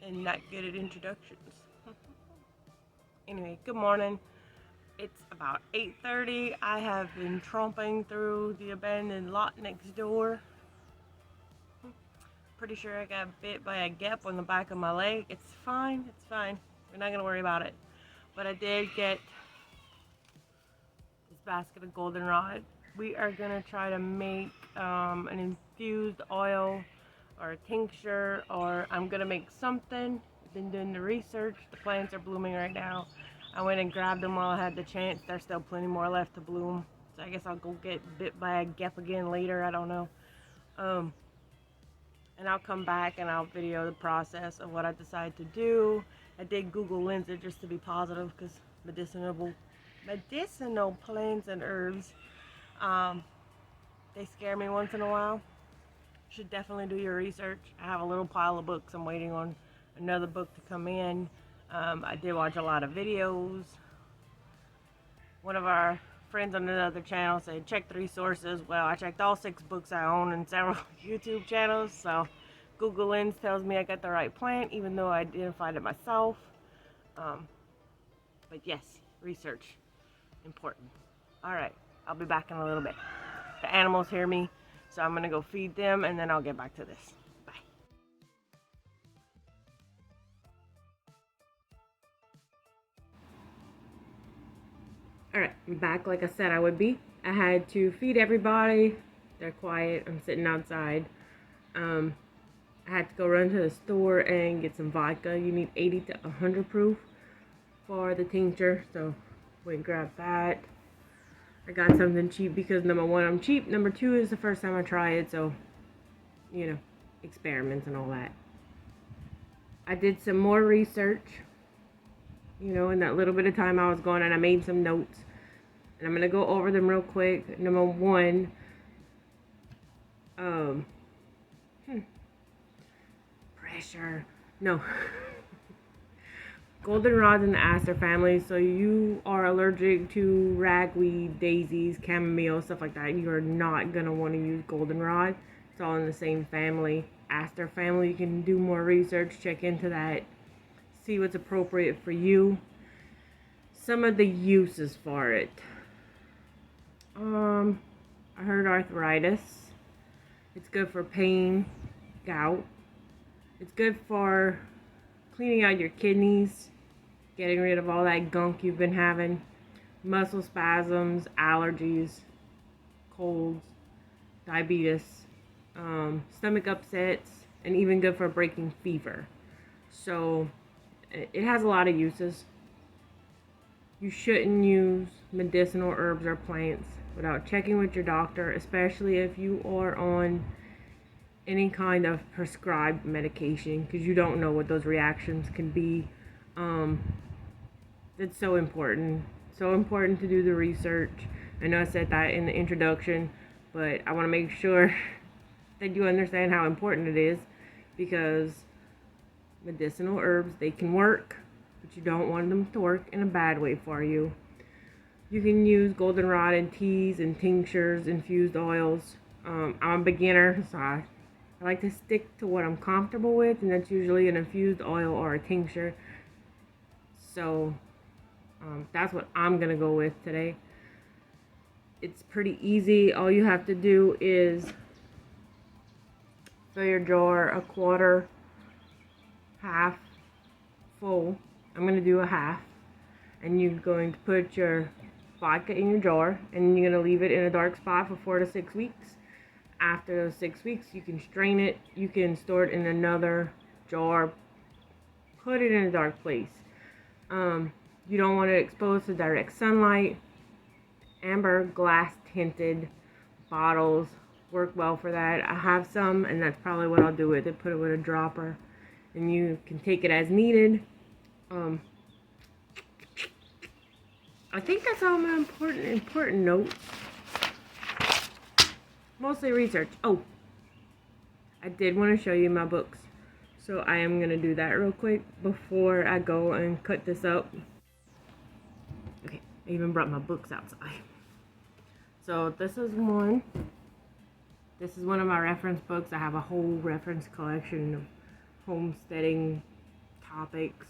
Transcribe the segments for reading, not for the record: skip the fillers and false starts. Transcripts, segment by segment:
and not good at introductions. Anyway, good morning. It's about 8:30. I have been tromping through the abandoned lot next door. Pretty sure I got bit by a gap on the back of my leg. It's fine. It's fine. We're not gonna worry about it. But I did get this basket of goldenrod. We are gonna try to make an infused oil or a tincture, or I'm gonna make something. Been doing the research. The plants are blooming right now. I went and grabbed them while I had the chance. There's still plenty more left to bloom, so I guess I'll go get bit by a gap again later. I don't know. And I'll come back and I'll video the process of what I decide to do. I did Google Lens it just to be positive, because medicinal plants and herbs, they scare me once in a while. Should definitely do your research. I have a little pile of books. I'm waiting on another book to come in. I did watch a lot of videos. One of our friends on another channel said check 3 sources. Well, I checked all 6 books I own and several YouTube channels, so Google Lens tells me I got the right plant, even though I identified it myself. But yes, research, important. Alright, I'll be back in a little bit. The animals hear me, so I'm gonna go feed them and then I'll get back to this. Bye. Alright, I'm back like I said I would be. I had to feed everybody. They're quiet. I'm sitting outside. I had to go run to the store and get some vodka. You need 80 to 100 proof for the tincture, so went and grabbed that. I got something cheap because number 1, I'm cheap. Number 2 is the first time I try it, so, you know, experiments and all that. I did some more research, you know, in that little bit of time I was gone, and I made some notes. And I'm going to go over them real quick. Number 1, pressure. No. Goldenrod's in the aster family, so you are allergic to ragweed, daisies, chamomile, stuff like that. You are not going to want to use goldenrod. It's all in the same family, aster family. You can do more research, check into that, see what's appropriate for you. Some of the uses for it. I heard arthritis. It's good for pain, gout. It's good for cleaning out your kidneys, getting rid of all that gunk you've been having, muscle spasms, allergies, colds, diabetes, stomach upsets, and even good for breaking fever. So it has a lot of uses. You shouldn't use medicinal herbs or plants without checking with your doctor, especially if you are on any kind of prescribed medication, because you don't know what those reactions can be. It's so important to do the research. I know I said that in the introduction, but I want to make sure that you understand how important it is, because medicinal herbs, they can work, but you don't want them to work in a bad way for you. You can use goldenrod in teas and tinctures, infused oils. I'm a beginner, so I like to stick to what I'm comfortable with, and that's usually an infused oil or a tincture. So that's what I'm gonna go with today. It's pretty easy. All you have to do is fill your jar a quarter, half full. I'm gonna do a half, and you're going to put your vodka in your jar, and you're gonna leave it in a dark spot for 4 to 6 weeks. After those 6 weeks, you can strain it. You can store it in another jar, put it in a dark place. You don't want to expose to direct sunlight. Amber glass tinted bottles work well for that. I have some, and that's probably what I'll do with it. Put it with a dropper, and you can take it as needed. I think that's all my important notes. Mostly research. Oh, I did want to show you my books, so I am going to do that real quick before I go and cut this up. Okay, I even brought my books outside. So this is one. This is one of my reference books. I have a whole reference collection of homesteading topics.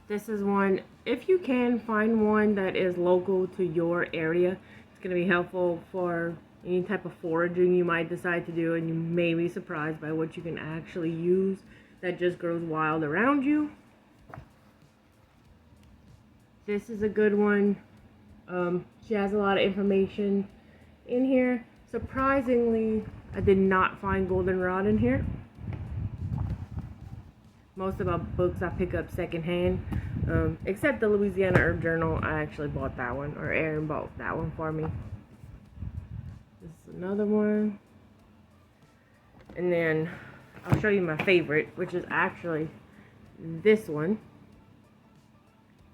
This is one, if you can find one that is local to your area, it's going to be helpful for any type of foraging you might decide to do, and you may be surprised by what you can actually use that just grows wild around you. This is a good one. She has a lot of information in here. Surprisingly, I did not find goldenrod in here. Most of my books I pick up secondhand, except the Louisiana Herb Journal. I actually bought that one, or Aaron bought that one for me. This is another one. And then I'll show you my favorite, which is actually this one.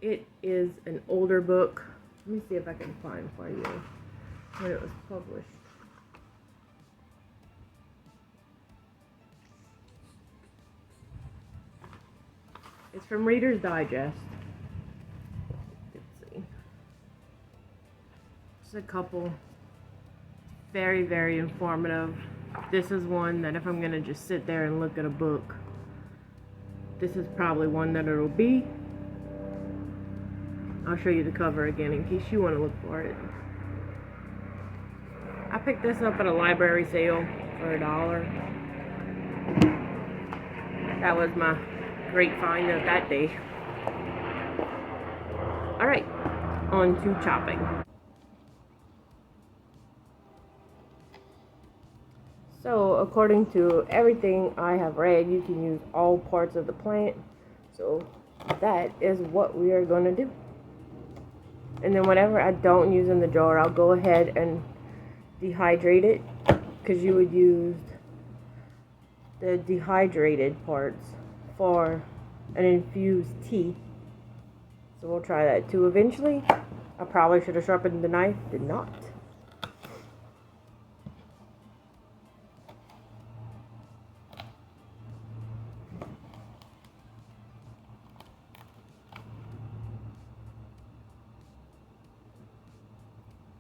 It is an older book. Let me see if I can find for you when it was published. It's from Reader's Digest. Let's see. Just a couple. Very, very informative. This is one that if I'm going to just sit there and look at a book, this is probably one that it'll be. I'll show you the cover again in case you want to look for it. I picked this up at a library sale for $1. That was my great find of that day. Alright, on to chopping. So, according to everything I have read, you can use all parts of the plant. So, that is what we are going to do. And then whatever I don't use in the jar, I'll go ahead and dehydrate it, because you would use the dehydrated parts for an infused tea. So we'll try that too eventually. I probably should have sharpened the knife, did not.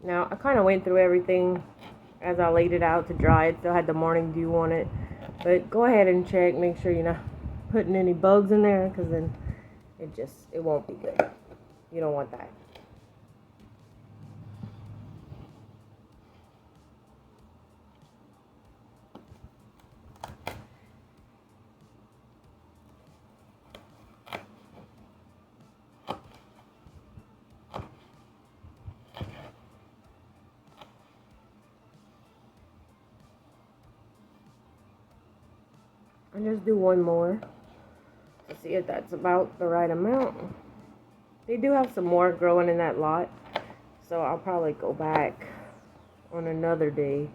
Now, I kind of went through everything as I laid it out to dry. It still had the morning dew on it. But go ahead and check, make sure you're not putting any bugs in there, because then it won't be good. You don't want that. I'll just do one more to see if that's about the right amount. They do have some more growing in that lot, so I'll probably go back on another day.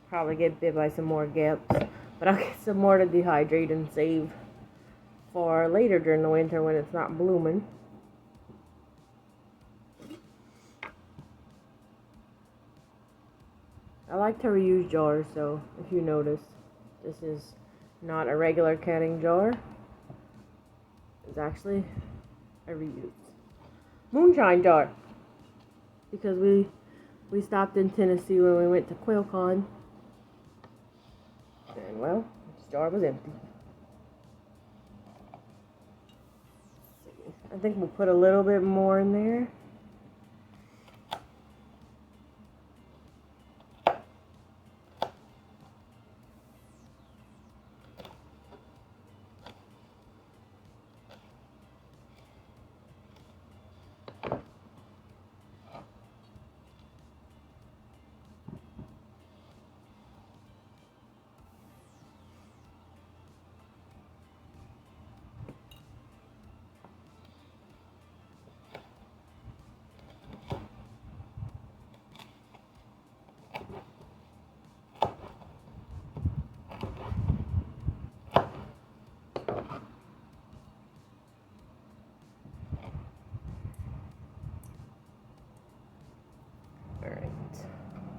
Probably get bit by some more gaps, but I'll get some more to dehydrate and save for later during the winter when it's not blooming. I like to reuse jars, so if you notice, this is not a regular canning jar. It's actually a reused moonshine jar, because we stopped in Tennessee when we went to QuailCon, and well, this jar was empty. I think we'll put a little bit more in there.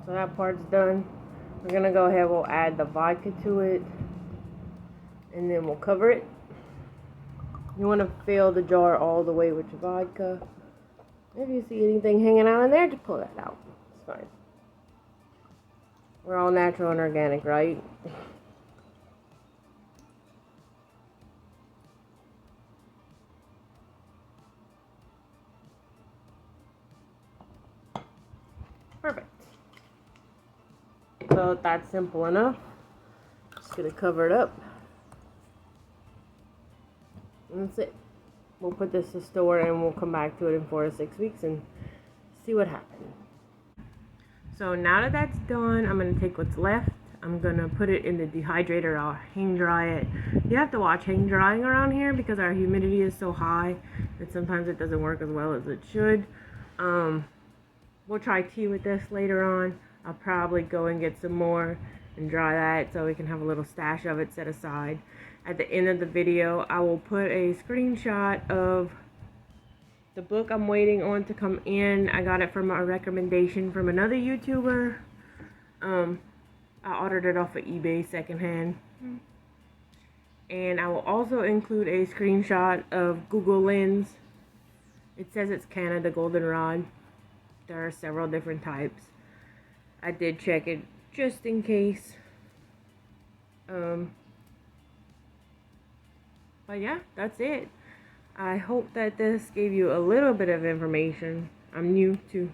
So that part's done. We're gonna go ahead, we'll add the vodka to it, and then we'll cover it. You want to fill the jar all the way with your vodka. If you see anything hanging out in there, just pull that out. It's fine. We're all natural and organic, right? Perfect. So that's simple enough. Just gonna cover it up. And that's it. We'll put this to store and we'll come back to it in 4 to 6 weeks and see what happens. So now that that's done, I'm gonna take what's left. I'm gonna put it in the dehydrator. I'll hang dry it. You have to watch hang drying around here because our humidity is so high that sometimes it doesn't work as well as it should. We'll try tea with this later on. I'll probably go and get some more and dry that so we can have a little stash of it set aside. At the end of the video, I will put a screenshot of the book I'm waiting on to come in. I got it from a recommendation from another YouTuber. I ordered it off of eBay secondhand. And I will also include a screenshot of Google Lens. It says it's Canada Goldenrod. There are several different types. I did check it just in case. But yeah, that's it. I hope that this gave you a little bit of information. I'm new to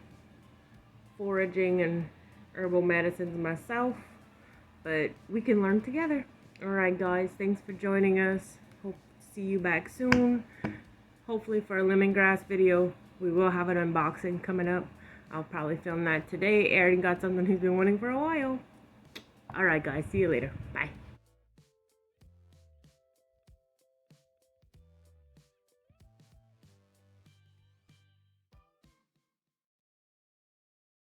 foraging and herbal medicines myself, but we can learn together. Alright guys, thanks for joining us. Hope to see you back soon. Hopefully for a lemongrass video. We will have an unboxing coming up. I'll probably film that today. Aaron got something he's been wanting for a while. Alright guys, see you later. Bye.